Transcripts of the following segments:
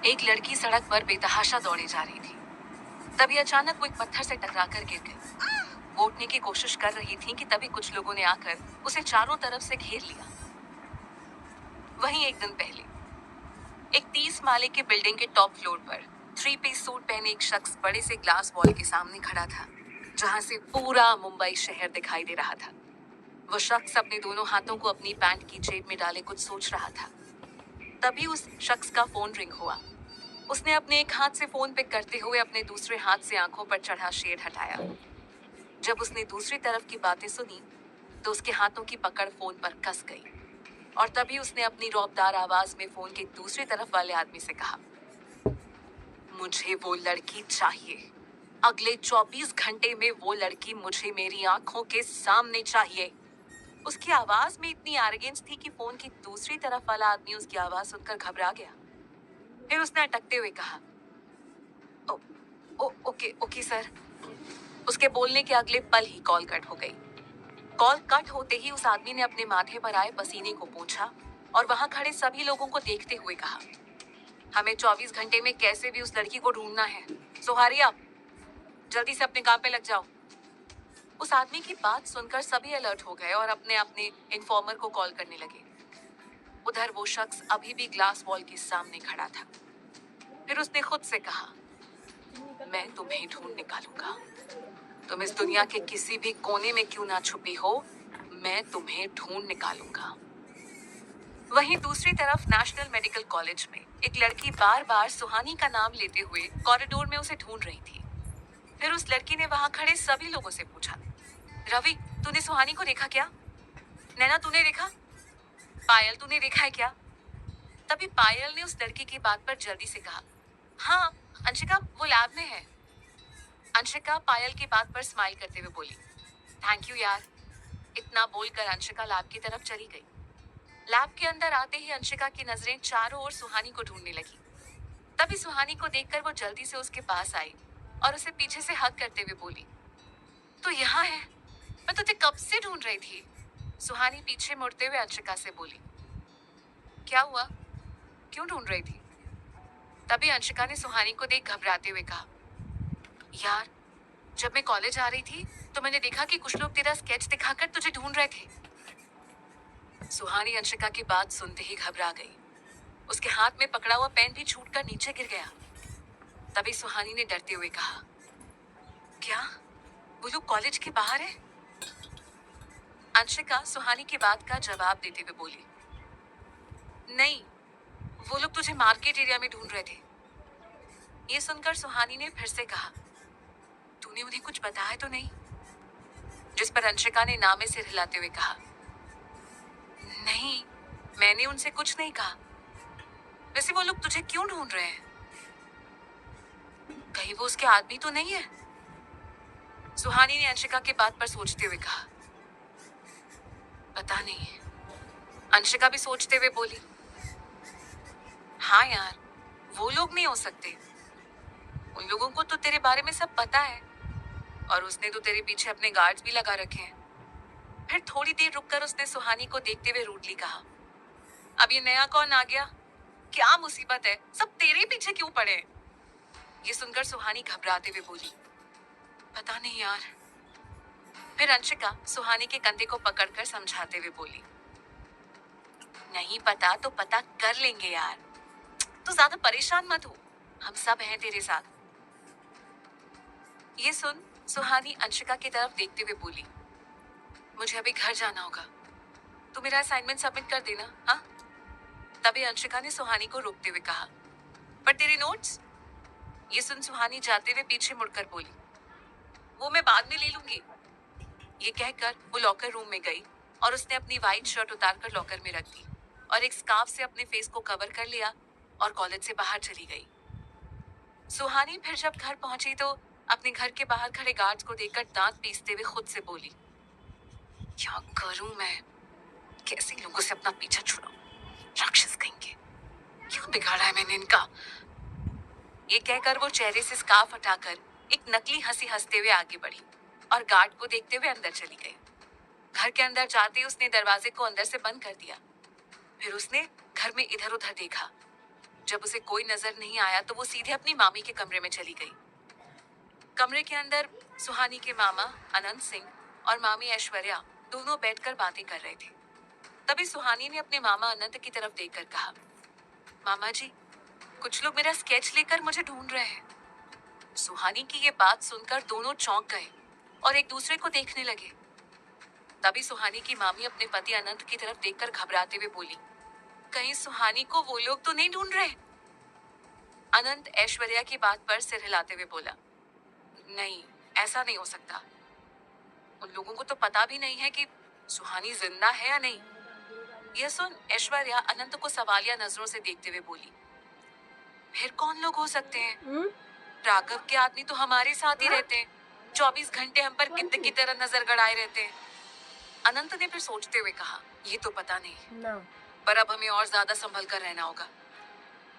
एक लड़की सड़क पर बेतहाशा दौड़े जा रही थी। तभी अचानक वो एक पत्थर से टकराकर गिर गई। वो उठने की कोशिश कर रही थी कि तभी कुछ लोगों ने आकर उसे चारों तरफ से घेर लिया। वहीं एक दिन पहले एक 30 माले की बिल्डिंग के टॉप फ्लोर पर 3 पीस सूट पहने एक शख्स बड़े से ग्लास वॉल के सामने खड़ा था, जहां से पूरा मुंबई शहर दिखाई दे रहा था। वो शख्स अपने दोनों हाथों को अपनी पैंट की जेब में डाले कुछ सोच रहा था। तभी उस शख्स का फोन रिंग हुआ। उसने अपने एक हाथ से फोन पिक करते हुए अपने दूसरे हाथ से आंखों पर चढ़ा शेड हटाया। जब उसने दूसरी तरफ की बातें सुनी, तो उसके हाथों की पकड़ फोन पर कस गई और तभी उसने अपनी रौबदार आवाज में फोन के दूसरी तरफ वाले आदमी से कहा, मुझे वो लड़की चाहिए। अगले 24 घंटे में वो लड़की मुझे मेरी आंखों के सामने चाहिए। उसकी आवाज में इतनी एरोगेंस थी कि फोन की दूसरी तरफ वाला आदमी उसकी आवाज सुनकर घबरा गया। फिर उसने अटकते हुए कहा, ओ, ओके ओके सर। उसके बोलने के अगले पल ही कॉल कट हो गई। कॉल कट होते ही उस आदमी ने अपने माथे पर आए पसीने को पोंछा और वहां खड़े सभी लोगों को देखते हुए कहा, हमें 24 घंटे में कैसे भी उस लड़की को ढूंढना है। सो हरी अप, जल्दी से अपने काम पे लग जाओ। उस आदमी की बात सुनकर सभी अलर्ट हो गए और अपने अपने इन्फॉर्मर को कॉल करने लगे। उधर वो शख्स अभी भी ग्लास वॉल के सामने खड़ा था। फिर उसने खुद से कहा, मैं तुम्हें ढूंढ निकालूंगा। तुम इस दुनिया के किसी भी कोने में क्यों ना छुपी हो, मैं तुम्हें ढूंढ निकालूंगा। वहीं दूसरी तरफ नेशनल मेडिकल कॉलेज में एक लड़की बार बार सुहानी का नाम लेते हुए कॉरिडोर में उसे ढूंढ रही थी। फिर उस लड़की ने वहां खड़े सभी लोगों से पूछा, रवि, तूने सुहानी को देखा क्या? नैना, तूने देखा? पायल, तूने देखा है क्या? तभी पायल ने उस लड़की की बात पर जल्दी से कहा, हाँ, अंशिका वो लैब में है। अंशिका पायल की बात पर स्माइल करते हुए बोली, थैंक यू यार। इतना बोलकर अंशिका लैब की तरफ चली गई। लैब के अंदर आते ही अंशिका की नजरें चारों ओर सुहानी को ढूंढने लगी। तभी सुहानी को देखकर वो जल्दी से उसके पास आई और उसे पीछे से हग करते हुए बोली, तो यहाँ है, मैं तुझे कब से ढूंढ रही थी। सुहानी पीछे मुड़ते हुए अंशिका से बोली, क्या हुआ, क्यों ढूंढ रही थी? तभी अंशिका ने सुहानी को देख घबराते हुए कहा, यार, जब मैं कॉलेज आ रही थी तो मैंने देखा कि कुछ लोग तेरा स्केच दिखाकर तुझे ढूंढ रहे थे। सुहानी अंशिका की बात सुनते ही घबरा गई। उसके हाथ में पकड़ा हुआ पेन भी छूटकर नीचे गिर गया। तभी सुहानी ने डरते हुए कहा, क्या वो लोग कॉलेज के बाहर है? अंशिका सुहानी की बात का जवाब देते हुए बोली, नहीं, वो लोग तुझे मार्केट एरिया में ढूंढ रहे थे। ये सुनकर सुहानी ने फिर से कहा, तूने उन्हें कुछ बताया तो नहीं? जिस पर अंशिका ने नामे सिर हिलाते हुए कहा, नहीं, मैंने उनसे कुछ नहीं कहा। वैसे वो लोग तुझे क्यों ढूंढ रहे हैं? कहीं वो उसके आदमी तो नहीं है? सुहानी ने अंशिका की बात पर सोचते हुए कहा, पता नहीं। अंशिका भी सोचते हुए बोली, हाँ यार, वो लोग नहीं हो सकते। उन लोगों को तो तेरे बारे में सब पता है और उसने तो तेरे पीछे अपने गार्ड्स भी लगा रखे हैं। फिर थोड़ी देर रुककर उसने सुहानी को देखते हुए रूडली कहा, अब ये नया कौन आ गया? क्या मुसीबत है, सब तेरे पीछे क्यों पड़े हैं? ये सुनकर सुहानी घबराते हुए बोली, पता नहीं यार। फिर अंशिका सुहानी के कंधे को पकड़कर समझाते हुए बोली, नहीं पता तो पता कर लेंगे यार, तू ज्यादा परेशान मत हो, हम सब हैं तेरे साथ। ये सुन सुहानी अंशिका की तरफ देखते हुए बोली, मुझे अभी घर जाना होगा, तू मेरा असाइनमेंट सबमिट कर देना, हाँ? तभी अंशिका ने सुहानी को रोकते हुए कहा, पर तेरे नोट्स? ये सुन सुहानी जाते हुए पीछे मुड़कर बोली, वो मैं बाद में ले लूंगी। ये कहकर वो लॉकर रूम में गई और उसने अपनी व्हाइट शर्ट उतारकर लॉकर में रख दी और एक स्कार्फ से अपने फेस को कवर कर लिया और कॉलेज से बाहर चली गई। सुहानी फिर जब घर पहुंची तो अपने घर के बाहर खड़े गार्ड्स को देखकर दांत पीसते हुए खुद से बोली, क्या करूं मैं, कैसे लोगों से अपना पीछा छुड़ाऊं, राक्षस कहेंगे, क्यों बिगाड़ा है मैंने इनका। ये कहकर वो चेहरे से स्कार्फ हटाकर एक नकली हंसी हंसते हुए आगे बढ़ी और गार्ड को देखते हुए अंदर चली गई। घर के अंदर जाते ही उसने दरवाजे को अंदर से बंद कर दिया। फिर उसने घर में इधर उधर देखा। जब उसे कोई नजर नहीं आया तो वो सीधे अपनी मामी के कमरे में चली गई। कमरे के अंदर सुहानी के मामा अनंत सिंह और मामी ऐश्वर्या दोनों बैठकर बातें कर रहे थे। तभी सुहानी ने अपने मामा अनंत की तरफ देखकर कहा, मामा जी, कुछ लोग मेरा स्केच लेकर मुझे ढूंढ रहे हैं। सुहानी की ये बात सुनकर दोनों चौंक गए और एक दूसरे को देखने लगे। तभी सुहानी की मामी अपने पति अनंत की तरफ देखकर घबराते हुए बोली, कहीं सुहानी को वो लोग तो नहीं ढूंढ रहे? अनंत ऐश्वर्या की बात पर सिर हिलाते हुए बोला, नहीं, ऐसा नहीं हो सकता। उन लोगों को तो पता भी नहीं है कि सुहानी जिंदा है या नहीं। यह सुन ऐश्वर्या अनंत को सवालिया नजरों से देखते हुए बोली, फिर कौन लोग हो सकते हैं? राघव के आदमी तो हमारे साथ ही रहते हैं, 24 घंटे हम पर गिद्ध की तरह नजर गड़ाए रहते हैं। अनंत ने फिर सोचते हुए कहा, ये तो पता नहीं, पर अब हमें और ज्यादा संभल कर रहना होगा।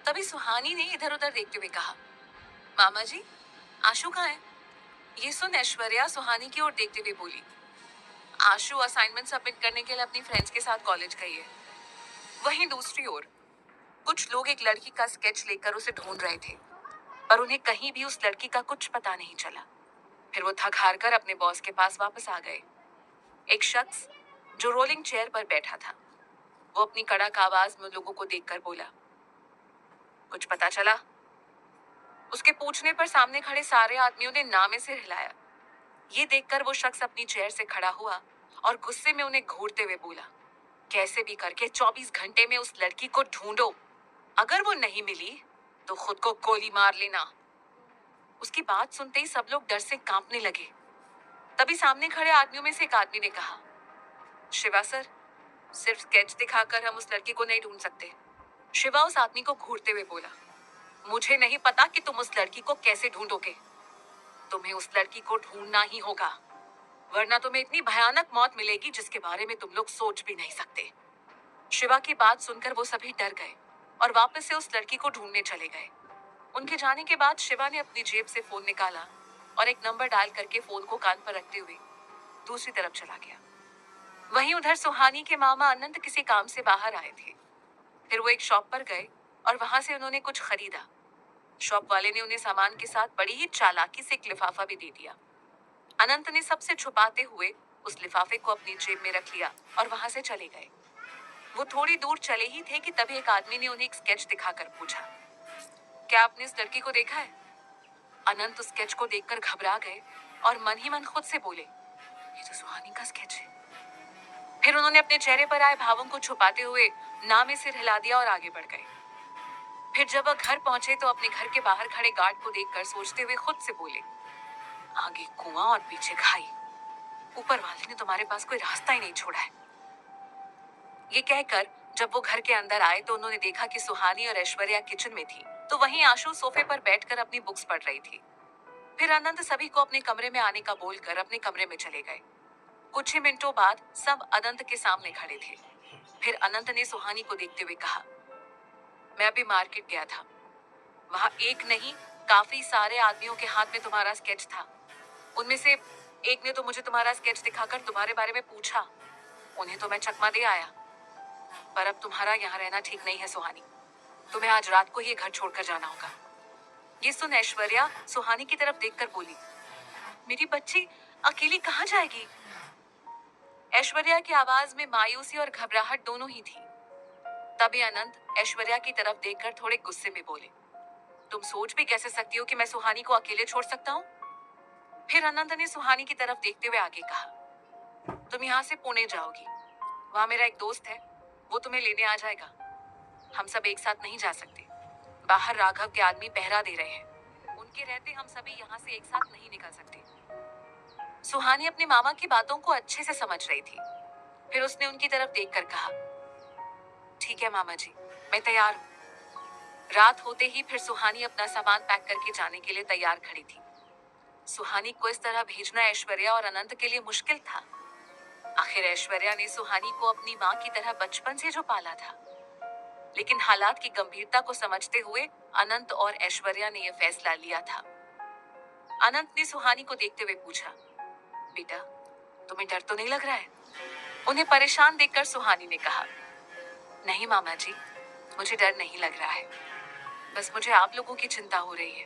तभी सुहानी ने इधर उधर देखते हुए कहा, मामा जी, आशु कहाँ है? ये सुन ऐश्वर्या सुहानी की ओर देखते हुए बोली, आशु असाइनमेंट सबमिट करने के लिए अपनी फ्रेंड्स के साथ कॉलेज गई है। वहीं दूसरी ओर कुछ लोग एक लड़की का स्केच लेकर उसे ढूंढ रहे थे, पर उन्हें कहीं भी उस लड़की का कुछ पता नहीं चला। फिर वो थक हार कर अपने बॉस के पास वापस आ गए। एक शख्स जो रोलिंग चेयर पर बैठा था, वो अपनी कड़क आवाज में लोगों को देखकर बोला, कुछ पता चला? उसके पूछने पर सामने खड़े सारे आदमियों ने ना में सिर हिलाया। ये देखकर वो शख्स अपनी चेयर से खड़ा हुआ और गुस्से में उन्हें घूरते हुए बोला, कैसे भी करके 24 घंटे में उस लड़की को ढूंढो। अगर वो नहीं मिली तो खुद को गोली मार लेना। उसकी बात सुनते ही सब लोग डर से कांपने लगे। तभी सामने खड़े आदमियों में से एक आदमी ने कहा, शिवा सर, सिर्फ स्केच दिखाकर हम उस लड़की को नहीं ढूंढ सकते। शिवा उस आदमी को घूरते हुए बोला, मुझे नहीं पता कि तुम उस लड़की को कैसे ढूंढोगे। तुम्हें उस लड़की को ढूंढना ही होगा, वरना तुम्हें इतनी भयानक मौत मिलेगी जिसके बारे में तुम लोग सोच भी नहीं सकते। शिवा की बात सुनकर वो सभी डर गए और वापस से उस लड़की को ढूंढने चले गए। उनके जाने के बाद शिवा ने अपनी जेब से फोन निकाला और एक नंबर डायल करके फोन को कान पर रखते हुए दूसरी तरफ चला गया। वहीं उधर सुहानी के मामा अनंत किसी काम से बाहर आए थे। फिर वो एक शॉप पर गए और वहां से उन्होंने कुछ खरीदा। शॉप वाले ने उन्हें सामान के साथ बड़ी ही चालाकी से एक लिफाफा भी दे दिया। अनंत ने सबसे छुपाते हुए उस लिफाफे को अपनी जेब में रख लिया और वहां से चले गए। वो थोड़ी दूर चले ही थे कि तभी एक आदमी ने उन्हें एक स्केच दिखाकर पूछा, क्या आपने इस लड़की को देखा है? अनंत उस स्केच को देखकर घबरा गए और मन ही मन खुद से बोले, ये तो सुहानी का स्केच है। फिर उन्होंने अपने चेहरे पर आए भावों को छुपाते हुए ना में सिर हिला दिया और आगे बढ़ गए। फिर जब वह घर पहुंचे तो अपने घर के बाहर खड़े गार्ड को देखकर सोचते हुए खुद से बोले, आगे कुआं और पीछे खाई, ऊपर वाले ने तुम्हारे पास कोई रास्ता ही नहीं छोड़ा है। ये कहकर जब वो घर के अंदर आए तो उन्होंने देखा कि सुहानी और ऐश्वर्या किचन में थी, तो वहीं आशु सोफे पर बैठकर अपनी बुक्स पढ़ रही थी। फिर अनंत सभी को अपने कमरे में आने का बोलकर अपने कमरे में चले गए। कुछ ही मिनटों बाद सब अनंत के सामने खड़े थे। फिर अनंत ने सुहानी को देखते हुए कहा, मैं अभी मार्केट गया था, वहां एक नहीं काफी सारे आदमियों के हाथ में तुम्हारा स्केच था। उनमें से एक ने तो मुझे तुम्हारा स्केच दिखाकर तुम्हारे बारे में पूछा, उन्हें तो मैं चकमा दे आया। पर अब तुम्हारा यहाँ रहना ठीक नहीं है सुहानी, तुम्हें आज रात को ये घर छोड़कर जाना होगा। ये सुन ऐश्वर्या सुहानी की तरफ देखकर बोली, मेरी बच्ची अकेली कहाँ जाएगी? ऐश्वर्या की आवाज में मायूसी और घबराहट दोनों ही थी। तभी अनंत ऐश्वर्या की तरफ देखकर थोड़े गुस्से में बोले, तुम सोच भी कैसे सकती हो कि मैं सुहानी को अकेले छोड़ सकता हूँ? फिर अनंत ने सुहानी की तरफ देखते हुए आगे कहा, तुम यहाँ से पुणे जाओगी, वहाँ मेरा एक दोस्त है, वो तुम्हें लेने आ जाएगा। हम सब एक साथ नहीं जा सकते, बाहर राघव के आदमी पहरा दे रहे हैं, उनके रहते हम सभी यहाँ से एक साथ नहीं निकल सकते। सुहानी अपने मामा की बातों को अच्छे से समझ रही थी। फिर उसने उनकी तरफ देखकर कहा, ठीक है मामा जी, मैं तैयार हूँ। रात होते ही फिर सुहानी अपना सामान पैक करके जाने के लिए तैयार खड़ी थी। सुहानी को इस तरह भेजना ऐश्वर्या और अनंत के लिए मुश्किल था। आखिर ऐश्वर्या ने सुहानी को अपनी माँ की तरह बचपन से जो पाला था। लेकिन हालात की गंभीरता को समझते हुए अनंत और ऐश्वर्या ने यह फैसला लिया था। अनंत ने सुहानी को देखते हुए पूछा, बेटा, तुम्हें डर तो नहीं लग रहा है? उन्हें परेशान देखकर सुहानी ने कहा, नहीं मामा जी, मुझे डर नहीं लग रहा है। बस मुझे आप लोगों की चिंता हो रही है।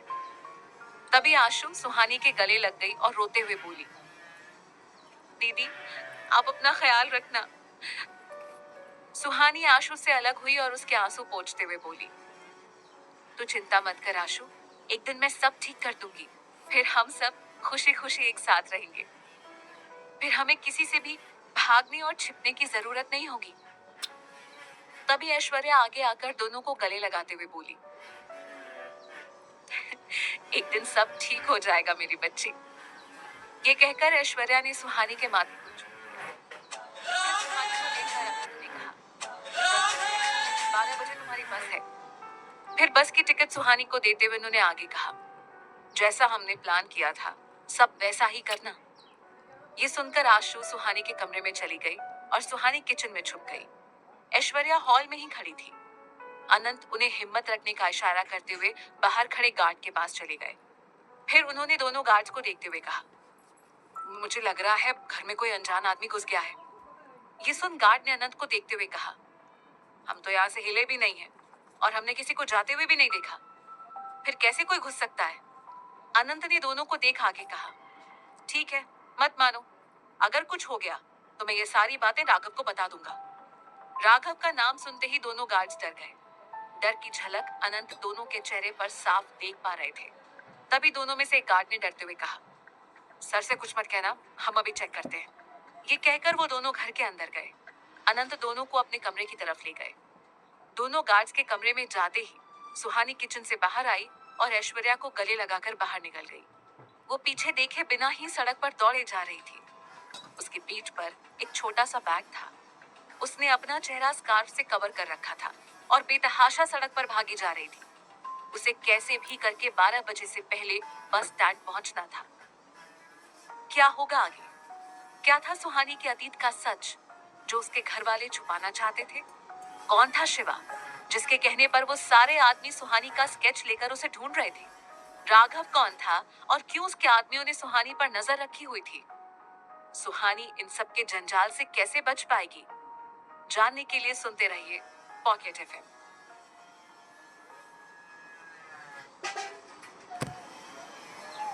तभी आशु सुहानी के गले लग गई और रोते हुए बोली, दीदी, आप अपना ख्याल रखना। सुहानी आशु से अलग हुई और उसके आंसू पोंछते हुए बोली, तू चिंता मत कर आशु, एक दिन मैं सब ठीक कर दूंगी। फिर हम सब खुशी खुशी एक साथ रहेंगे। फिर हमें किसी से भी भागने और छिपने की जरूरत नहीं होगी। तभी ऐश्वर्या आगे आकर दोनों को गले लगाते हुए बोली, एक दिन सब ठीक हो जाएगा मेरी बच्ची। ये कहकर ऐश्वर्या ने सुहानी के माथे को छुआ। फिर सुहानी को देखकर अनंत ने कहा, 10 बजे है, 12 बजे तुम्हारी बस है। फिर बस की टिकट सुहानी को देते हुए उन्होंने आगे कहा, जैसा हमने प्लान किया था सब वैसा ही करना। ये सुनकर आशु सुहानी के कमरे में चली गई और सुहानी किचन में छुप गई। ऐश्वर्या हॉल में ही खड़ी थी। अनंत उन्हें हिम्मत रखने का इशारा करते हुए बाहर खड़े गार्ड के पास चले गए। फिर उन्होंने दोनों गार्ड्स को देखते हुए कहा, मुझे लग रहा है घर में कोई अनजान आदमी घुस गया है। ये सुन गार्ड ने अनंत को देखते हुए कहा, हम तो यहाँ से हिले भी नहीं है और हमने किसी को जाते हुए भी नहीं देखा। फिर कैसे कोई घुस सकता है? अनंत ने दोनों को देख आगे कहा, ठीक है, मत मानो। अगर कुछ हो गया तो मैं ये सारी बातें राघव को बता दूंगा। राघव का नाम सुनते ही दोनों गार्ड्स डर गए। डर की झलक अनंत दोनों के चेहरे पर साफ देख पा रहे थे। तभी दोनों में से एक गार्ड ने डरते हुए कहा, सर से कुछ मत कहना, हम अभी चेक करते हैं। ये कहकर वो दोनों घर के अंदर गए। अनंत दोनों को अपने कमरे की तरफ ले गए। दोनों गार्ड्स के कमरे में जाते ही सुहानी किचन से बाहर आई और ऐश्वर्या को गले लगाकर बाहर निकल गई। वो पीछे देखे बिना ही सड़क पर दौड़े जा रही थी। उसकी पीठ पर एक छोटा सा बैग था। उसने अपना चेहरा स्कार्फ से कवर कर रखा था और बेतहाशा सड़क पर भागी जा रही थी। उसे कैसे भी करके 12 बजे से पहले बस स्टैंड पहुंचना था। क्या होगा आगे? क्या था सुहानी के अतीत का सच जो उसके घर वाले छुपाना चाहते थे? कौन था शिवा जिसके कहने पर वो सारे आदमी सुहानी का स्केच लेकर उसे ढूंढ रहे थे? राघव कौन था और क्यों उसके आदमियों ने सुहानी पर नजर रखी हुई थी? सुहानी इन सब के जंजाल से कैसे बच पाएगी? जानने के लिए सुनते रहिए पॉकेट एफएम।